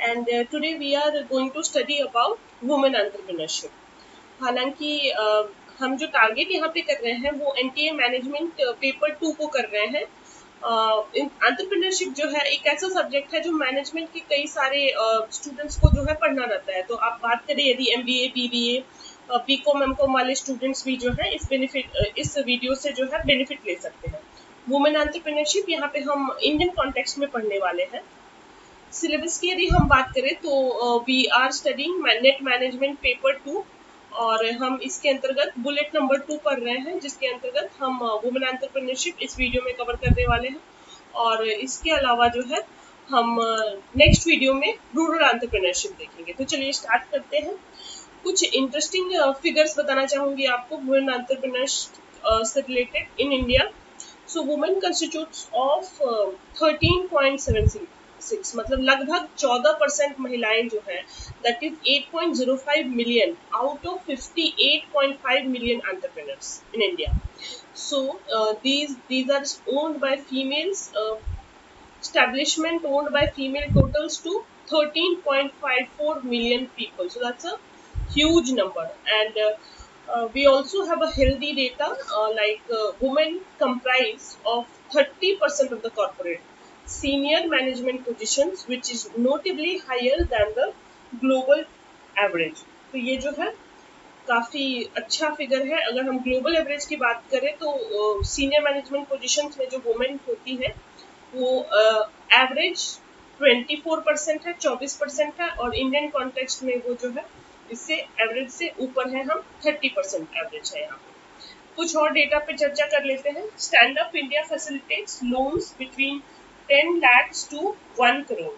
and today we are going to study about women entrepreneurship. हालांकि हम जो target यहाँ पे कर रहे हैं वो एनटीए मैनेजमेंट पेपर 2 को कर रहे हैं। एंटरप्रेन्योरशिप जो है एक ऐसा सब्जेक्ट है जो मैनेजमेंट के कई सारे स्टूडेंट्स को जो है पढ़ना रहता है। तो आप बात करें यदि एमबीए, बीबीए, बीकॉम, एमकॉम वाले स्टूडेंट्स भी जो है इस वीडियो से जो है बेनिफिट ले सकते हैं। वुमेन एंटरप्रेन्योरशिप यहाँ पे हम इंडियन कॉन्टेक्स्ट में पढ़ने वाले हैं। सिलेबस की यदि हम बात करें तो we are studying net management paper 2 और हम इसके अंतर्गत बुलेट नंबर 2 पढ़ रहे हैं, जिसके अंतर्गत हम वुमेन एंटरप्रेन्योरशिप इस वीडियो में कवर करने वाले हैं। और इसके अलावा जो है हम नेक्स्ट वीडियो में रूरल एंटरप्रेन्योरशिप देखेंगे। तो चलिए स्टार्ट करते हैं। कुछ इंटरेस्टिंग फिगर्स बताना चाहूँगी आपको वुमेन एंटरप्रेन्योरशिप से related in India. So women constitutes of 13.76, मतलब लगभग 14% महिलाएं जो हैं, that is 8.05 million out of 58.5 million entrepreneurs in India. So these are owned by females, establishment owned by female totals to 13.54 million people. So that's a huge number. And we also have a healthy data, women comprise of 30% of the corporate senior management positions, which is notably higher than the global average. तो ये जो है काफ़ी अच्छा figure है। अगर हम global average की बात करें तो सीनियर मैनेजमेंट पोजीशंस में जो वुमेन होती है वो एवरेज 24% है, 24% है, और इंडियन कॉन्टेक्स्ट में वो जो है इससे एवरेज से ऊपर है, हम 30% एवरेज है यहाँ पे। कुछ और डेटा पे चर्चा कर लेते हैं। Stand up India facilitates loans between 10 lakhs to 1 crore।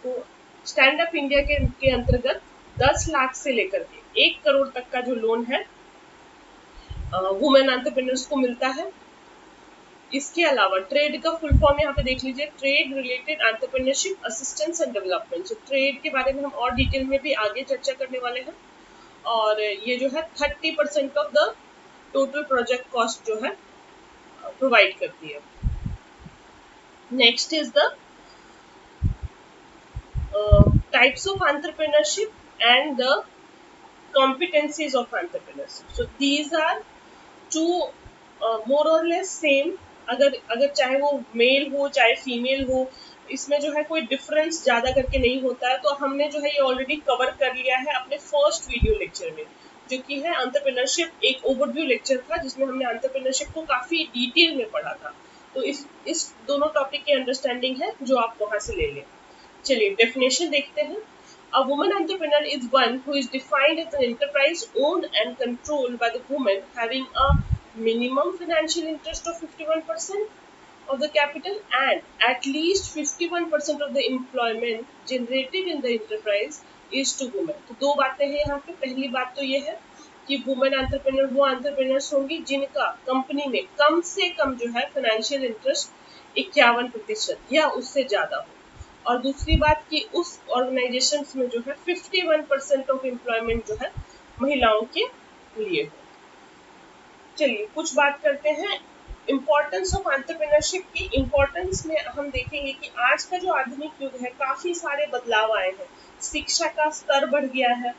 तो स्टैंड अप इंडिया के अंतर्गत 10 लाख से लेकर के 1 करोड़ तक का जो लोन है वुमेन एंटरप्रेन्योर्स को मिलता है। इसके अलावा ट्रेड का फुल फॉर्म यहाँ पे देख लीजिए, trade related entrepreneurship assistance and development. So trade के बारे में हम और डिटेल में भी आगे चर्चा करने वाले हैं। और ये जो है 30% of the total project cost जो है प्रोवाइड करती है। Next is the types of entrepreneurship and the competencies of entrepreneurship. So these are two more or less same। अगर चाहे वो मेल हो चाहे फीमेल हो, इसमें जो है कोई डिफरेंस ज़्यादा करके नहीं होता है। तो हमने जो है ये ऑलरेडी कवर कर लिया है अपने फर्स्ट वीडियो लेक्चर में, जो कि है एंटरप्रेन्योरशिप, एक ओवरव्यू लेक्चर था जिसमें हमने एंटरप्रेन्योरशिप को काफ़ी डिटेल में पढ़ा था। तो इस दोनों टॉपिक की अंडरस्टैंडिंग है जो आप वहाँ से ले लें। चलिए डेफिनेशन देखते हैं। A woman entrepreneur is one who is defined as an enterprise owned and controlled by the woman having a minimum financial interest of 51% of the capital and at least 51% of the employment generated in the enterprise is to women। तो दो बातें हैं यहाँ पे। पहली बात तो ये है कि वुमेन एंटरप्रेन्योर वो एंटरप्रेन्योर्स होंगी जिनका कंपनी में कम से कम जो है फाइनेंशियल इंटरेस्ट 51% या उससे ज़्यादा हो। और दूसरी बात कि उस ऑर्गेनाइजेशन में जो है 51% ऑफ एम्प्लॉयमेंट जो है महिलाओं के लिए हो। चलिए कुछ बात करते हैं इम्पोर्टेंस ऑफ एंटरप्रेन्योरशिप की। इम्पोर्टेंस में हम देखेंगे कि आज का जो आधुनिक युग है काफ़ी सारे बदलाव आए हैं। शिक्षा का स्तर बढ़ गया है,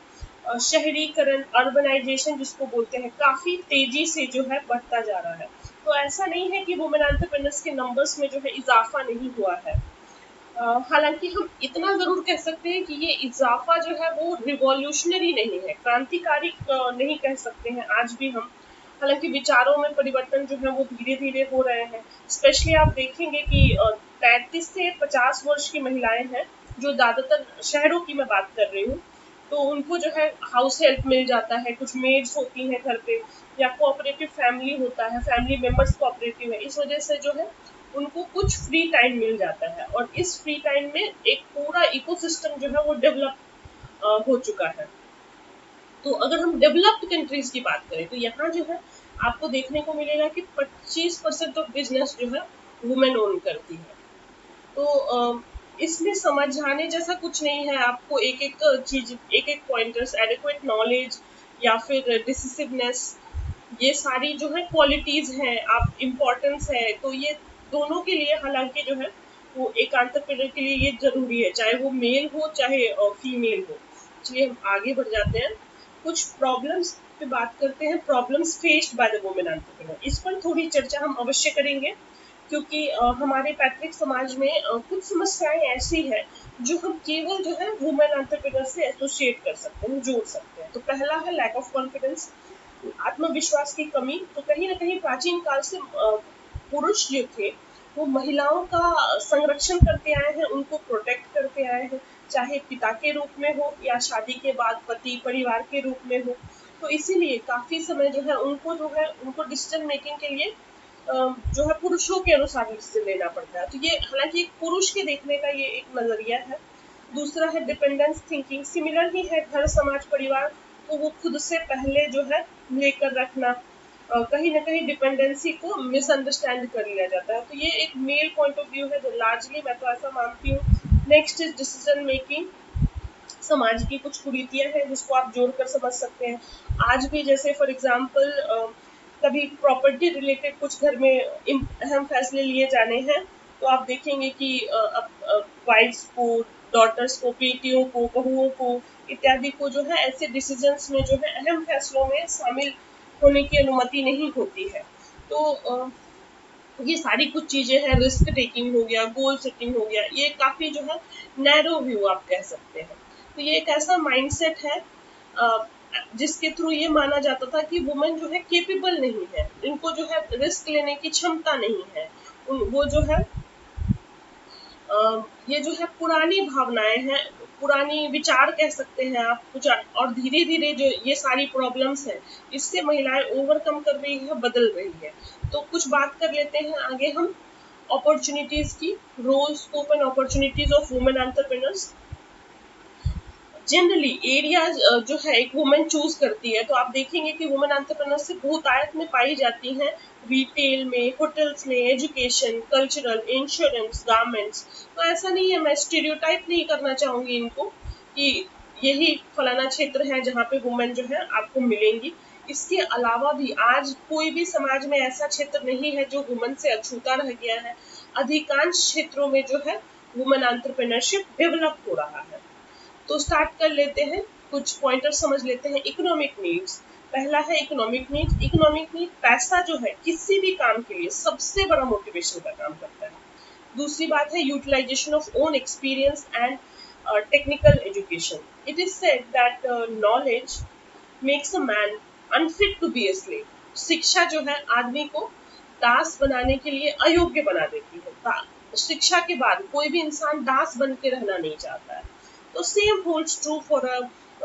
शहरीकरण, अर्बनाइजेशन जिसको बोलते हैं, काफ़ी तेजी से जो है बढ़ता जा रहा है। तो ऐसा नहीं है कि वुमेन एंटरप्रेन्योर्स के नंबर्स में जो है इजाफा नहीं हुआ है। हालांकि हम इतना ज़रूर कह सकते हैं कि ये इजाफा जो है वो रिवॉल्यूशनरी नहीं है, क्रांतिकारी नहीं कह सकते हैं आज भी हम। हालांकि विचारों में परिवर्तन जो है वो धीरे धीरे हो रहे हैं। स्पेशली आप देखेंगे कि 35 से 50 वर्ष की महिलाएं हैं जो ज़्यादातर शहरों की मैं बात कर रही हूँ, तो उनको जो है हाउस हेल्प मिल जाता है, कुछ मेड्स होती हैं घर पे, या कोऑपरेटिव फैमिली होता है, फैमिली मेम्बर्स कोऑपरेटिव है। इस वजह से जो है उनको कुछ फ्री टाइम मिल जाता है और इस फ्री टाइम में एक पूरा इकोसिस्टम जो है वो डेवलप हो चुका है। तो अगर हम डेवलप्ड कंट्रीज की बात करें तो यहाँ जो है आपको देखने को मिलेगा कि 25% ऑफ बिजनेस जो है वुमेन ओन करती है। तो इसमें समझाने जैसा कुछ नहीं है। आपको एक एक चीज, एक एक पॉइंटर्स, एडिक्वेट नॉलेज या फिर डिसिसिवनेस, ये सारी जो है क्वालिटीज हैं, आप इम्पोर्टेंस है, तो ये दोनों के लिए हालांकि जो है वो एक एंटरप्रेन्योर के लिए ये जरूरी है, चाहे वो मेल हो चाहे फीमेल हो। चलिए हम आगे बढ़ जाते हैं, कुछ प्रॉब्लम्स पे बात करते हैं, problems faced by the women entrepreneur. इस पर थोड़ी चर्चा हम अवश्य करेंगे, क्योंकि हमारे पैतृक समाज में कुछ समस्याएं ऐसी है जो हम केवल जो है वुमेन एंटरप्रेन्योर से एसोसिएट कर सकते हैं, जोड़ सकते हैं। तो पहला है लैक ऑफ कॉन्फिडेंस, आत्मविश्वास की कमी। तो कहीं ना कहीं प्राचीन काल से पुरुष जो थे वो महिलाओं का संरक्षण करते आए हैं, उनको प्रोटेक्ट करते आए हैं, चाहे पिता के रूप में हो या शादी के बाद पति परिवार के रूप में हो। तो इसीलिए काफी समय जो है उनको डिसीजन मेकिंग के लिए जो है पुरुषों के अनुसार डिसीजन लेना पड़ता है। तो ये हालांकि एक पुरुष के देखने का ये एक नजरिया है। दूसरा है डिपेंडेंस थिंकिंग, सिमिलर ही है, घर समाज परिवार को वो खुद से पहले जो है लेकर रखना, कहीं ना कहीं डिपेंडेंसी को मिसअंडरस्टैंड कर लिया जाता है। तो ये एक मेल पॉइंट ऑफ व्यू है जो लार्जली मैं तो ऐसा मानती हूँ। नेक्स्ट इज डिसीजन मेकिंग, समाज की कुछ कुरीतियां हैं जिसको आप जोड़कर समझ सकते हैं। आज भी जैसे फॉर एग्जांपल कभी प्रॉपर्टी रिलेटेड कुछ घर में अहम फैसले लिए जाने हैं, तो आप देखेंगे कि वाइफ्स को, डॉटर्स को, बेटियों को, बहुओं को इत्यादि को जो है ऐसे डिसीजंस में जो है अहम फैसलों में शामिल होने की अनुमति नहीं होती है। तो ये सारी कुछ चीजें हैं, रिस्क टेकिंग हो गया, गोल सेटिंग हो गया, ये काफी जो है नैरो व्यू आप कह सकते हैं। तो ये एक ऐसा माइंडसेट है जिसके थ्रू ये माना जाता था कि वुमेन जो है केपेबल नहीं है, इनको जो है रिस्क लेने की क्षमता नहीं है। वो जो है ये जो है पुरानी भावनाएं हैं, पुरानी विचार कह सकते हैं आप कुछ, और धीरे धीरे जो ये सारी प्रॉब्लम्स है इससे महिलाएं ओवरकम कर रही है, बदल रही है। तो कुछ बात कर लेते हैं आगे हम अपॉर्चुनिटीज की, role scope and opportunities of women entrepreneurs. Generally areas जो है एक वुमेन चूज करती है, तो आप देखेंगे कि वुमेन एंटरप्रेन्योरशिप बहुतायत में पाई जाती हैं, रिटेल में, होटल्स में, एजुकेशन, कल्चरल, इंश्योरेंस, गारमेंट्स। तो ऐसा नहीं है, मैं स्टीरियोटाइप नहीं करना चाहूंगी इनको कि यही फलाना क्षेत्र है जहाँ पे वुमेन जो है आपको मिलेंगी। इसके अलावा भी आज कोई भी समाज में ऐसा क्षेत्र नहीं है जो वुमेन से अछूता रह गया है। अधिकांश क्षेत्रों में जो है वुमेन एंटरप्रेन्योरशिप डेवलप हो रहा है। तो स्टार्ट कर लेते हैं, कुछ पॉइंटर समझ लेते हैं। इकोनॉमिक नीड्स, पहला है इकोनॉमिक नीड। इकोनॉमिक नीड, पैसा जो है किसी भी काम के लिए सबसे बड़ा मोटिवेशन का काम करता है। दूसरी बात है utilisation of own experience and technical education. It is said that knowledge makes a man unfit to be a slave. शिक्षा जो है आदमी को दास बनाने के लिए अयोग्य बना देती है। शिक्षा के बाद कोई भी इंसान दास बन के रहना नहीं चाहता है। तो same holds true for a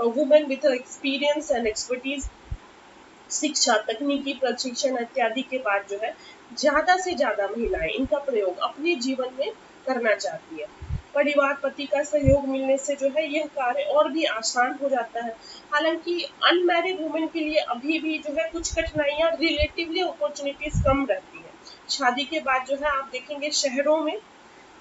women with experience and expertise. शिक्षा, तकनीकी प्रशिक्षण इत्यादि के बाद जो है ज्यादा से ज्यादा महिलाएं इनका प्रयोग अपने जीवन में करना चाहती है। परिवार, पति का सहयोग मिलने से जो है यह कार्य और भी आसान हो जाता है। हालांकि अनमैरिड वुमेन के लिए अभी भी जो है कुछ कठिनाइयां, रिलेटिवली अपॉर्चुनिटीज कम रहती है। शादी के बाद जो है आप देखेंगे शहरों में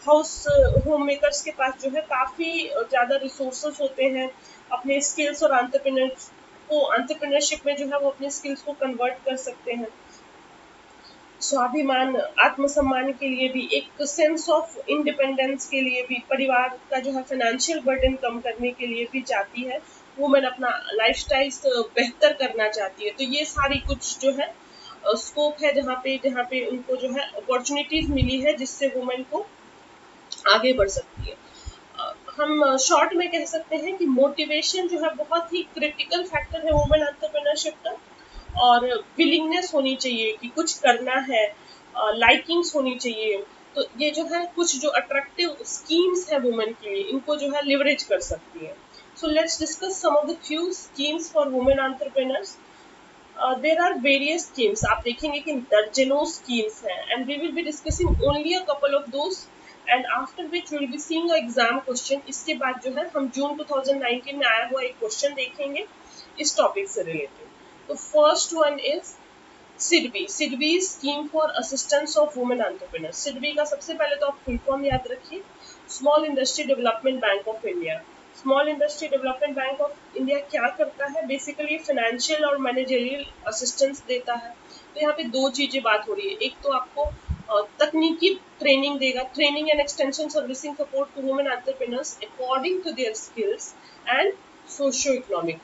हाउस होम मेकर्स के पास जो है काफी ज्यादा रिसोर्सेस होते हैं, अपने स्किल्स और एंटरप्रेन्योरशिप में जो है वो अपने स्किल्स को कन्वर्ट कर सकते हैं। स्वाभिमान, आत्मसम्मान के लिए भी, एक सेंस ऑफ इंडिपेंडेंस के लिए भी, परिवार का जो है फाइनेंशियल बर्डन कम करने के लिए भी चाहती है वुमेन, अपना लाइफस्टाइल बेहतर करना चाहती है। तो ये सारी कुछ जो है स्कोप है जहाँ पे उनको जो है अपॉर्चुनिटीज मिली है जिससे वुमेन को आगे बढ़ सकती है। हम शॉर्ट में कह सकते हैं कि मोटिवेशन जो है बहुत ही क्रिटिकल फैक्टर है वुमेन एंटरप्रेन्योरशिप का, और विलिंगनेस होनी चाहिए कि कुछ करना है, लाइकिंग्स होनी चाहिए। तो ये जो है कुछ जो अट्रैक्टिव स्कीम्स है वुमेन के लिए, इनको जो है लिवरेज कर सकती है। So let's discuss some of the few schemes for women entrepreneurs. There are various schemes, आप देखेंगे कि दर्जनों स्कीम्स हैं, and we will be discussing only a couple of those, and after which will be seeing a exam question. इसके बाद जो है हम जून 2019 में आया हुआ एक क्वेश्चन देखेंगे इस टॉपिक से रिलेटेड। तो first one is SIDBI. SIDBI scheme for assistance of women entrepreneur. SIDBI का सबसे पहले तो आप फुल फॉर्म याद रखिए, small industry development bank of India. Small industry development bank of India क्या करता है, बेसिकली फाइनेंशियल और मैनेजरियल असिस्टेंस देता है। तो यहाँ पे दो चीजें बात हो रही है, एक तो आपको तकनीकी ट्रेनिंग देगा, training and extension servicing support to women entrepreneurs according to their skills and socio economic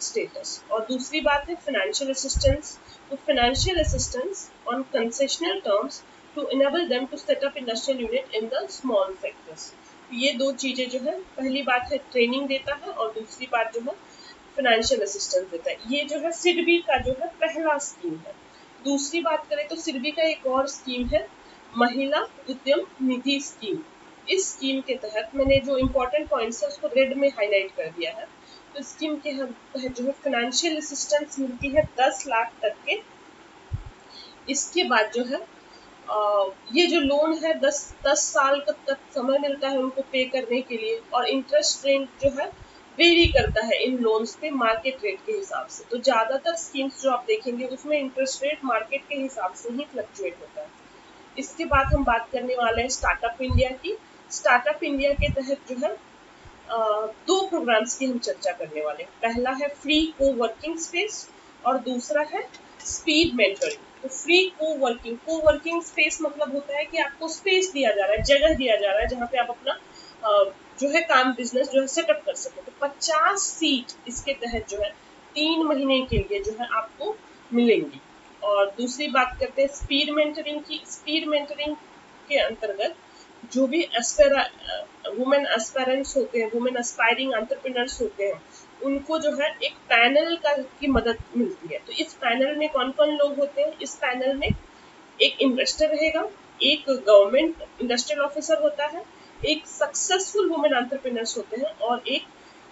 status. और दूसरी बात है फाइनेंशियल असिस्टेंस, तो financial assistance on concessional terms to enable them to set up industrial unit in the small sectors. ये दो चीजें जो है, पहली बात है ट्रेनिंग देता है और दूसरी बात जो है फाइनेंशियल असिस्टेंस देता है। ये जो है सिडबी का जो है पहला स्कीम है। दूसरी बात करें तो सिडबी का एक और स्कीम है महिला उद्यम निधि स्कीम। इस स्कीम के तहत मैंने जो इम्पोर्टेंट पॉइंट्स है उसको रेड में हाईलाइट कर दिया है। तो स्कीम के तहत जो है फाइनेंशियल असिस्टेंस मिलती है 10 लाख तक के। इसके बाद जो है ये जो लोन है 10 साल तक समय मिलता है उनको पे करने के लिए, और इंटरेस्ट रेट जो है वेरी करता है इन लोन्स पे मार्केट रेट के हिसाब से। तो ज़्यादातर स्कीम्स जो आप देखेंगे उसमें इंटरेस्ट रेट मार्केट के हिसाब से ही फ्लक्चुएट होता है। इसके बाद हम बात करने वाले हैं स्टार्टअप इंडिया की। स्टार्टअप इंडिया के तहत जो है दो प्रोग्राम्स की हम चर्चा करने वाले हैं। पहला है फ्री को वर्किंग स्पेस और दूसरा है स्पीड मेंटरिंग। तो फ्री को वर्किंग स्पेस मतलब होता है कि आपको स्पेस दिया जा रहा है, जगह दिया जा रहा है जहाँ पे आप अपना जो है काम बिजनेस जो है सेटअप कर सके। तो 50 सीट इसके तहत जो है 3 महीने के लिए जो है आपको मिलेंगी। और दूसरी बात करते हैं स्पीड मेंटरिंग की। स्पीड मेंटरिंग के अंतर्गत जो भी वुमेन एस्पायरेंट्स होते हैं, वुमेन एस्पायरिंग एंटरप्रेन्योर्स होते हैं, उनको जो है एक पैनल की मदद मिलती है। तो इस पैनल में कौन कौन लोग होते हैं? इस पैनल में एक इन्वेस्टर रहेगा, एक गवर्नमेंट इंडस्ट्रियल ऑफिसर होता है, एक सक्सेसफुल वुमेन एंटरप्रेन्योर्स होते हैं और एक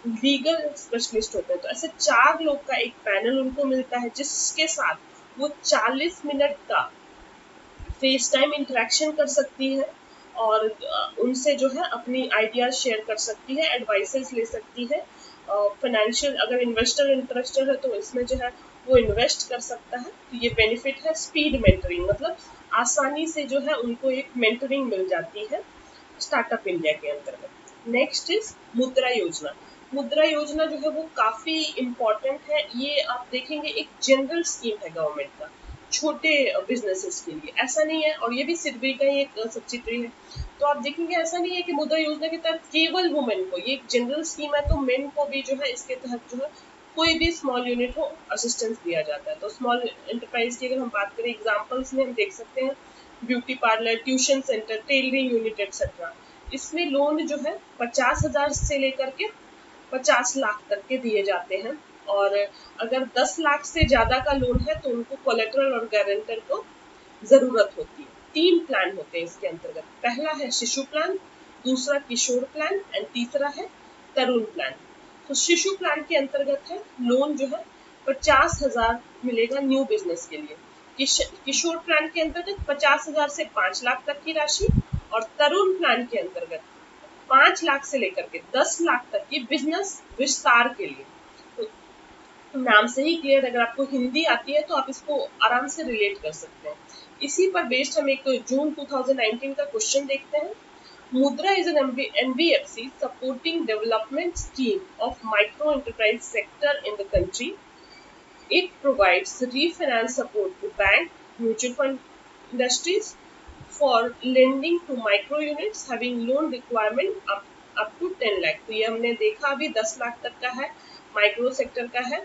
लीगल स्पेशलिस्ट होते हैं। तो ऐसे 4 लोग का एक पैनल उनको मिलता है जिसके साथ वो 40 मिनट का फेस टाइम इंटरेक्शन कर सकती है और उनसे जो है अपनी आइडियाज शेयर कर सकती है, एडवाइसेस ले सकती है। फाइनेंशियल अगर इन्वेस्टर इंटरेस्टेड है तो इसमें जो है वो इन्वेस्ट कर सकता है। तो ये बेनिफिट है स्पीड मेंटरिंग, मतलब आसानी से जो है उनको एक मेंटरिंग मिल जाती है स्टार्टअप इंडिया के अंतर्गत। नेक्स्ट इज मुद्रा योजना। मुद्रा योजना जो है वो काफ़ी इम्पॉर्टेंट है। ये आप देखेंगे एक जनरल स्कीम है गवर्नमेंट का छोटे बिजनेसेस के लिए। ऐसा नहीं है, और ये भी सिडबी का ही एक सब्सिडरी है। तो आप देखेंगे ऐसा नहीं है कि मुद्रा योजना के तहत केवल वुमेन को, ये एक जनरल स्कीम है तो मेन को भी जो है इसके तहत जो है कोई भी स्मॉल यूनिट हो असिस्टेंस दिया जाता है। तो स्मॉल एंटरप्राइज की अगर हम बात करें एग्जाम्पल्स में हम देख सकते हैं beauty parlour, tuition centre, tailoring unit etcetera. इसमें लोन जो है 50,000 से लेकर के 50 लाख तक के दिए जाते हैं। और अगर 10 लाख से ज़्यादा का लोन है तो उनको कोलेटरल और गारंटर को ज़रूरत होती है। 3 प्लान होते हैं इसके अंतर्गत। पहला है शिशु प्लान, दूसरा किशोर प्लान एंड तीसरा है तरुण प्लान। तो शिशु प्लान के अंतर्गत है लोन जो है 50,000 मिलेगा न्यू बिजनेस के लिए। किशोर प्लान के अंतर्गत 50,000 से 5 लाख तक की राशि, और तरुण प्लान के अंतर्गत 5 लाख से लेकर के 10 लाख तक की बिजनेस विस्तार के लिए। तो नाम से ही क्लियर, अगर आपको हिंदी आती है तो आप इसको आराम से रिलेट कर सकते हैं। इसी पर बेस्ड हम एक जून 2019 का क्वेश्चन देखते हैं। मुद्रा is an NBFC supporting development scheme of micro enterprise sector in the country. It provides refinance support to bank, mutual fund industries for lending to micro units having loan requirement up to 10 lakh. तो ये हमने देखा अभी 10 लाख तक का है, micro sector का है,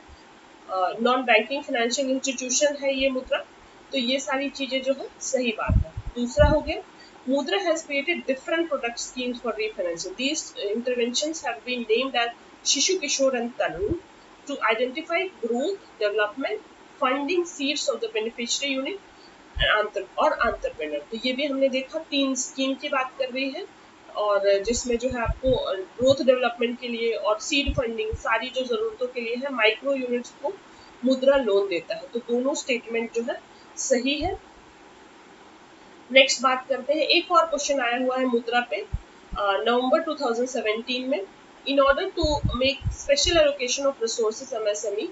नॉन बैंकिंग फाइनेंशियल इंस्टीट्यूशन है ये मुद्रा। तो ये सारी चीजें जो है सही बात है। दूसरा हो गया Mudra has created different product schemes for refinancing. These interventions have been named as Shishu Kishore and Tarun to identify growth, development, funding seeds of the beneficiary unit और entrepreneur। तो ये भी हमने देखा 3 स्कीम की बात कर रही है, और जिसमें जो है आपको ग्रोथ डेवलपमेंट के लिए और सीड फंडिंग सारी जो ज़रूरतों के लिए है माइक्रो यूनिट्स को मुद्रा लोन देता है। तो दोनों स्टेटमेंट जो है सही है। नेक्स्ट बात करते हैं, एक और क्वेश्चन आया हुआ है मुद्रा पे नवंबर 2017 में। In order to make special allocation of resources MSME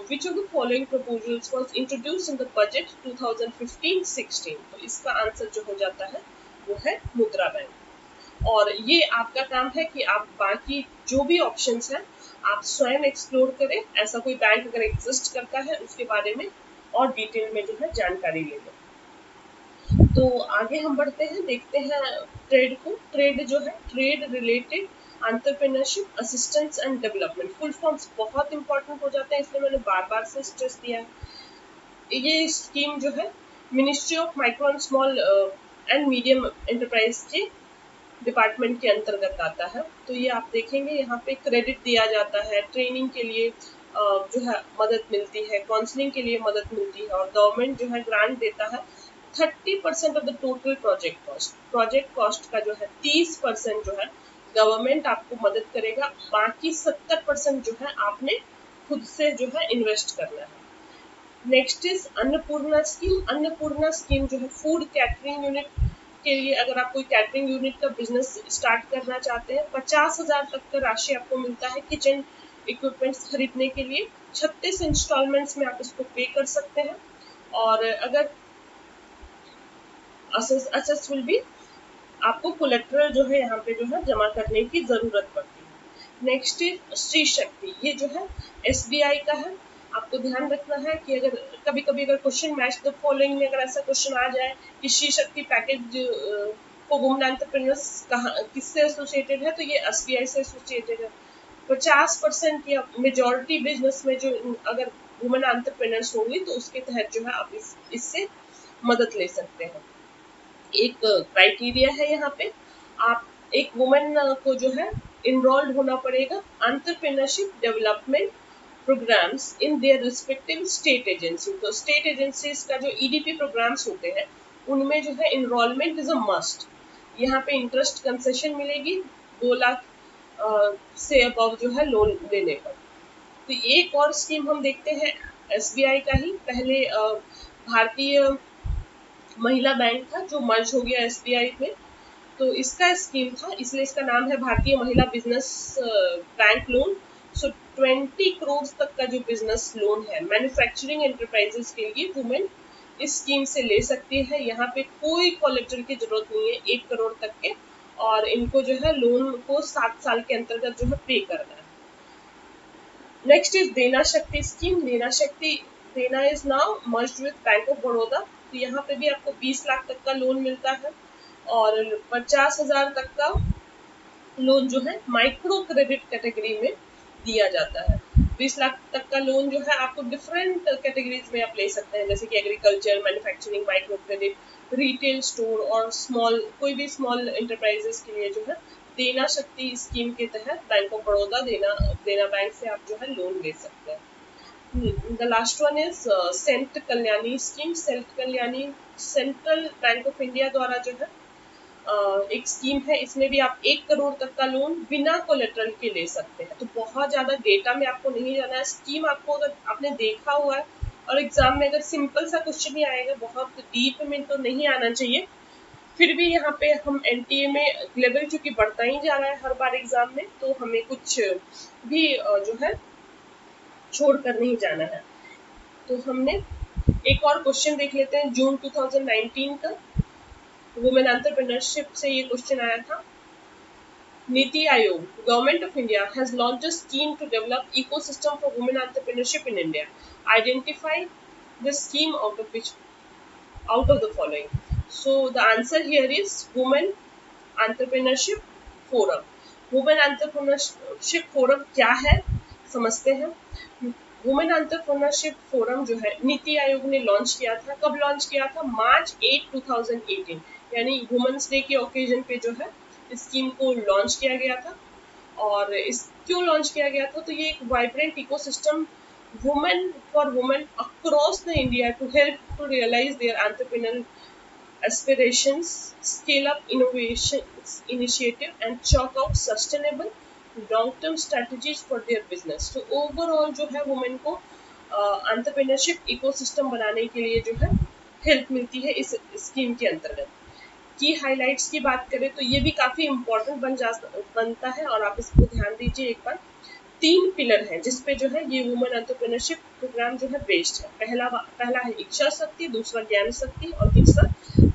which of the following proposals was introduced in the budget 2015-16? तो इसका आंसर जो हो जाता है वो है मुद्रा बैंक। और ये आपका काम है कि आप बाकी जो भी ऑप्शंस हैं आप स्वयं एक्सप्लोर करें, ऐसा कोई बैंक अगर एग्जिस्ट करता है उसके बारे में और डिटेल में जो है जानकारी ले लें। तो आगे हम बढ़ते हैं, देखते हैं ट्रेड को। ट्रेड जो है, trade related entrepreneurship assistance and development, full forms बहुत इंपॉर्टेंट हो जाते हैं, इसलिए मैंने बार बार से स्ट्रेस दिया है। ये स्कीम जो है ministry of micro and small and medium enterprise के डिपार्टमेंट के अंतर्गत आता है। तो ये आप देखेंगे यहाँ पे क्रेडिट दिया जाता है, ट्रेनिंग के लिए जो है मदद मिलती है, काउंसलिंग के लिए मदद मिलती है, और गवर्नमेंट जो है ग्रांट देता है 30% of the total project cost. Project cost का जो है 30% जो है गवर्नमेंट आपको मदद करेगा, बाकी 70% जो है आपने खुद से जो है इन्वेस्ट करना है। Next is Annapurna scheme. Annapurna scheme जो है फूड कैटरिंग यूनिट के लिए, अगर आप कोई कैटरिंग यूनिट का बिजनेस स्टार्ट करना चाहते हैं, 50,000 तक का राशि आपको मिलता है किचन इक्विपमेंट्स खरीदने के लिए। 36 इंस्टॉलमेंट्स में आप इसको पे कर सकते हैं, और अगर सक्सेसफुल भी आपको कोलेट्रल जो है यहाँ पे जो है जमा करने की जरूरत पड़ती है। नेक्स्ट इज श्री शक्ति, ये जो है SBI का है। आपको ध्यान रखना है कि अगर कभी कभी अगर क्वेश्चन मैच द फॉलोइंग में अगर ऐसा क्वेश्चन आ जाए कि श्री शक्ति पैकेज को वुमेन एंटरप्रेन्योर्स कहाँ किससे एसोसिएटेड है, तो ये SBI से एसोसिएटेड है। 50% या मेजॉरिटी बिजनेस में जो अगर वुमेन एंटरप्रेन्योर्स होंगी तो उसके तहत जो है आप इससे मदद ले सकते हैं। एक क्राइटेरिया है यहाँ पे, आप एक वुमेन को जो है इनरोल्ड होना पड़ेगा entrepreneurship development programs in their respective state agency. तो स्टेट एजेंसीज का जो EDP प्रोग्राम्स होते हैं उनमें जो है इनरोलमेंट इज अ मस्ट। यहाँ पे इंटरेस्ट कंसेशन मिलेगी 2 लाख से अबव जो है लोन लेने पर। तो एक और स्कीम हम देखते हैं SBI का ही। पहले भारतीय महिला बैंक था जो मर्ज हो गया SBI में, तो इसका स्कीम था, इसलिए इसका नाम है भारतीय महिला बिजनेस बैंक लोन। सो 20 करोड़ तक का जो बिजनेस लोन है मैन्युफैक्चरिंग एंटरप्राइजेस के लिए वुमेन इस स्कीम से ले सकती है। यहाँ पे कोई कोलेटरल की जरूरत नहीं है 1 करोड़ तक के, और इनको जो है लोन को 7 साल के अंतर्गत जो है पे करना है। नेक्स्ट इज देना शक्ति स्कीम। देना is now merged with bank of Baroda. तो यहाँ पे भी आपको 20 लाख तक का लोन मिलता है, और 50,000 तक का लोन जो है माइक्रो क्रेडिट कैटेगरी में दिया जाता है। 20 लाख तक का लोन जो है आपको डिफरेंट कैटेगरीज में आप ले सकते हैं, जैसे कि agriculture, manufacturing, micro credit, retail store, और स्मॉल कोई भी स्मॉल एंटरप्राइजेस के लिए जो है देना शक्ति स्कीम के तहत बैंक ऑफ बड़ौदा देना बैंक से आप जो है लोन ले सकते हैं। The last one is Cent Kalyani scheme. Cent Kalyani Central Bank of India द्वारा जो है एक स्कीम है, इसमें भी आप 1 करोड़ तक का लोन बिना कोलेटरल के ले सकते हैं। तो बहुत ज्यादा डेटा में आपको नहीं जाना है। स्कीम आपको अगर आपने देखा हुआ है और एग्जाम में अगर सिंपल सा क्वेश्चन ही आएगा, बहुत डीप में तो नहीं आना चाहिए, फिर भी यहाँ पे हम NTA में लेवल चूंकि बढ़ता ही जा रहा है हर बार एग्जाम में, तो हमें कुछ भी जो है छोड़ कर नहीं जाना है। तो हमने एक और क्वेश्चन देख लेते हैं जून 2019 का, वुमेन एंटरप्रेन्योरशिप से ये क्वेश्चन आया था। NITI Aayog, government of India has launched a scheme to develop ecosystem for women entrepreneurship in India. Identify the scheme out of the following. So the answer here is Women Entrepreneurship Forum. Women Entrepreneurship Forum क्या है समझते हैं। Women entrepreneurship forum जो है नीति आयोग ने launch किया था। कब लॉन्च किया था? मार्च 8, 2018, यानी वुमेन्स डे के ओकेजन पे जो है इस स्कीम को लॉन्च किया गया था। और इस क्यों लॉन्च किया गया था? तो ये एक vibrant ecosystem women for women across the India to help to realise their entrepreneurial aspirations, scale up innovations initiative and chalk out sustainable long-term strategies for their business. तो ओवरऑल जो है वुमेन को एंटरप्रेन्योरशिप इकोसिस्टम बनाने के लिए जो है help मिलती है इस स्कीम के अंतर्गत। की हाइलाइट्स की बात करें तो ये भी काफ़ी इम्पोर्टेंट बनता है, और आप इसको ध्यान दीजिए एक बार। 3 पिलर हैं जिसपे जो है ये वुमेन एंटरप्रेन्योरशिप प्रोग्राम जो है बेस्ड है। पहला है इच्छा शक्ति, दूसरा ज्ञान शक्ति, और तीसरा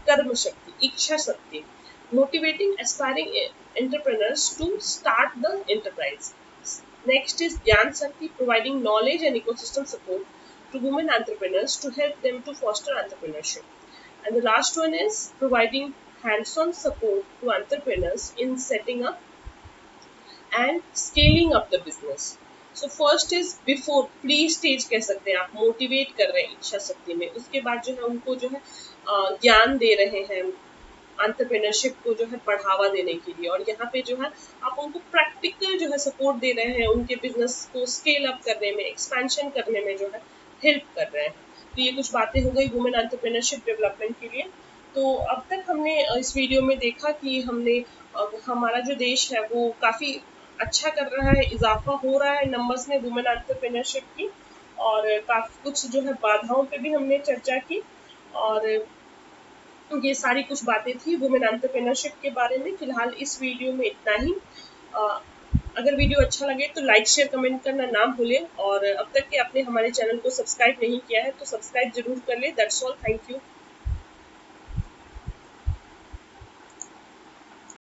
कर्म Shakti. Ichha Shakti, motivating aspiring entrepreneurs to start the enterprise. Next is Gyan Shakti, providing knowledge and ecosystem support to women entrepreneurs to help them to foster entrepreneurship. And the last one is providing hands-on support to entrepreneurs in setting up and scaling up the business. So first is before pre stage कह सकते हैं आप, motivate कर रहे हैं इच्छा शक्ति में, उसके बाद जो है उनको जो है ज्ञान दे रहे हैं एंटरप्रेन्योरशिप को जो है बढ़ावा देने के लिए, और यहाँ पे जो है आप उनको प्रैक्टिकल जो है सपोर्ट दे रहे हैं, उनके बिजनेस को स्केल अप करने में, एक्सपेंशन करने में जो है हेल्प कर रहे हैं। तो ये कुछ बातें हो गई वुमेन एंटरप्रेन्योरशिप डेवलपमेंट के लिए। तो अब तक हमने इस वीडियो में देखा कि हमने हमारा जो देश है वो काफ़ी अच्छा कर रहा है, इजाफा हो रहा है नंबर्स में वुमेन एंटरप्रेन्योरशिप की, और काफ़ी कुछ जो है बाधाओं पे भी हमने चर्चा की, और ये सारी कुछ बातें थी वुमेन एंटरप्रेन्योरशिप के बारे में। फिलहाल इस वीडियो में इतना ही। अगर वीडियो अच्छा लगे तो लाइक शेयर कमेंट करना ना भूलें, और अब तक के आपने हमारे चैनल को सब्सक्राइब नहीं किया है तो सब्सक्राइब जरूर कर ले। That's all, thank you.